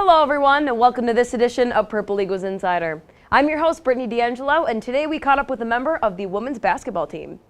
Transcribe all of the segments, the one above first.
Hello everyone and welcome to this edition of Purple Eagles Insider. I'm your host Brittany D'Angelo and today we caught up with a member of the women's basketball team.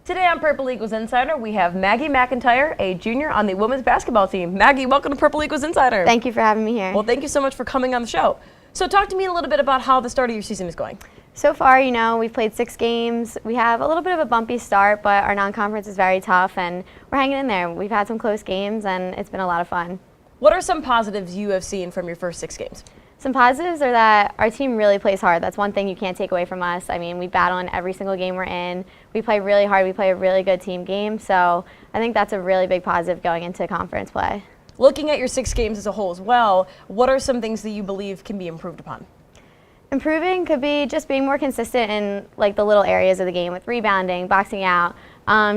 Today on Purple Eagles Insider we have Maggie McIntyre, a junior on the women's basketball team. Maggie, welcome to Purple Eagles Insider. Thank you for having me here. Well, thank you so much for coming on the show. So talk to me a little bit about how the start of your season is going. So far, we've played 6 games. We have a little bit of a bumpy start, but our non-conference is very tough, and we're hanging in there. We've had some close games, and it's been a lot of fun. What are some positives you have seen from your first 6 games? Some positives are that our team really plays hard. That's one thing you can't take away from us. I mean, we battle in every single game we're in. We play really hard. We play a really good team game, so I think that's a really big positive going into conference play. Looking at your 6 games as a whole as well, what are some things that you believe can be improved upon? Improving could be just being more consistent in the little areas of the game with rebounding, boxing out,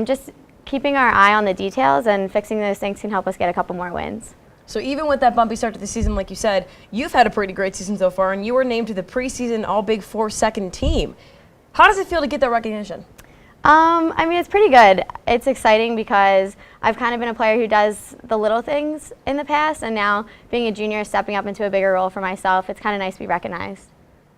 just keeping our eye on the details and fixing those things can help us get a couple more wins. So even with that bumpy start to the season, like you said, you've had a pretty great season so far and you were named to the preseason All-Big Four second team. How does it feel to get that recognition? I mean, it's pretty good. It's exciting because I've kind of been a player who does the little things in the past, and now being a junior, stepping up into a bigger role for myself, it's kind of nice to be recognized.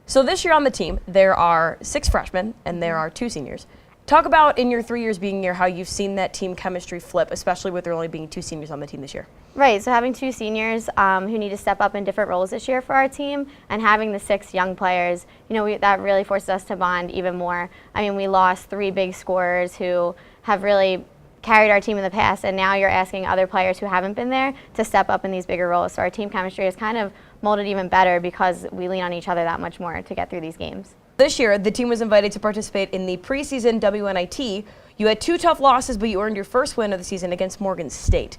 So this year on the team, there are 6 freshmen and there are 2 seniors. Talk about in your 3 years being here how you've seen that team chemistry flip, especially with there only being 2 seniors on the team this year. Right, so having 2 seniors who need to step up in different roles this year for our team, and having the 6 young players, that really forces us to bond even more. I mean, we lost 3 big scorers who have really carried our team in the past, and now you're asking other players who haven't been there to step up in these bigger roles. So our team chemistry is kind of molded even better because we lean on each other that much more to get through these games. This year, the team was invited to participate in the preseason WNIT. You had 2 tough losses, but you earned your first win of the season against Morgan State.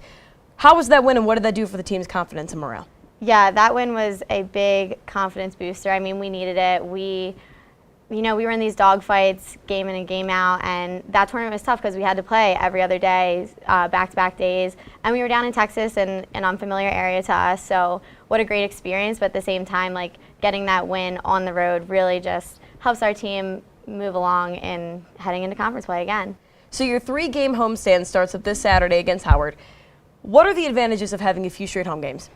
How was that win, and what did that do for the team's confidence and morale? Yeah, that win was a big confidence booster. I mean, we needed it. We were in these dogfights, game in and game out, and that tournament was tough because we had to play every other day, back-to-back days, and we were down in Texas and an unfamiliar area to us, so what a great experience, but at the same time, getting that win on the road really just helps our team move along in heading into conference play again. So your 3-game homestand starts up this Saturday against Howard. What are the advantages of having a few straight home games?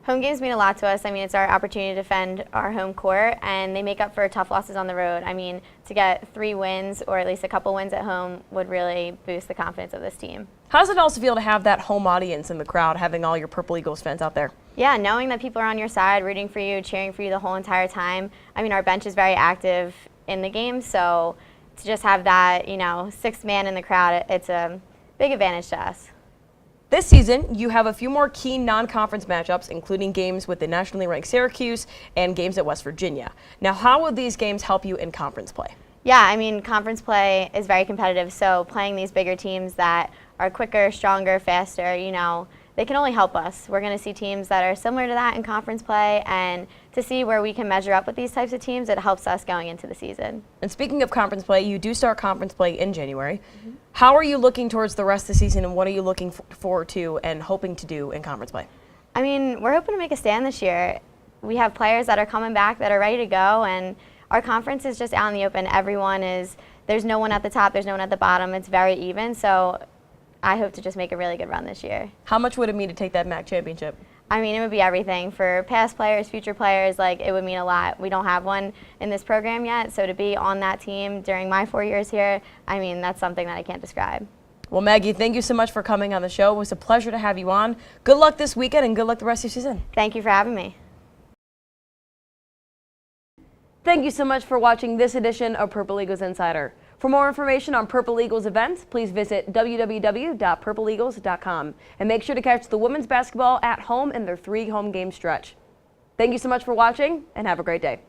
Home games mean a lot to us. I mean, it's our opportunity to defend our home court, and they make up for tough losses on the road. I mean, to get 3 wins, or at least a couple wins at home, would really boost the confidence of this team. How does it also feel to have that home audience in the crowd, having all your Purple Eagles fans out there? Yeah, knowing that people are on your side, rooting for you, cheering for you the whole entire time. I mean, our bench is very active in the game, so to just have that, 6th man in the crowd, it's a big advantage to us. This season, you have a few more key non-conference matchups, including games with the nationally ranked Syracuse and games at West Virginia. Now, how will these games help you in conference play? Yeah, I mean, conference play is very competitive, so playing these bigger teams that are quicker, stronger, faster, they can only help us. We're going to see teams that are similar to that in conference play, and to see where we can measure up with these types of teams, it helps us going into the season. And speaking of conference play, you do start conference play in January. How are you looking towards the rest of the season, and what are you looking forward to and hoping to do in conference play? I mean, we're hoping to make a stand this year. We have players that are coming back that are ready to go, and our conference is just out in the open. There's no one at the top, there's no one at the bottom. It's very even, so I hope to just make a really good run this year. How much would it mean to take that MAC championship? I mean, it would be everything. For past players, future players, it would mean a lot. We don't have one in this program yet, so to be on that team during my 4 years here, I mean, that's something that I can't describe. Well, Maggie, thank you so much for coming on the show. It was a pleasure to have you on. Good luck this weekend and good luck the rest of your season. Thank you for having me. Thank you so much for watching this edition of Purple Eagles Insider. For more information on Purple Eagles events, please visit www.purpleeagles.com and make sure to catch the women's basketball at home in their 3 home game stretch. Thank you so much for watching and have a great day.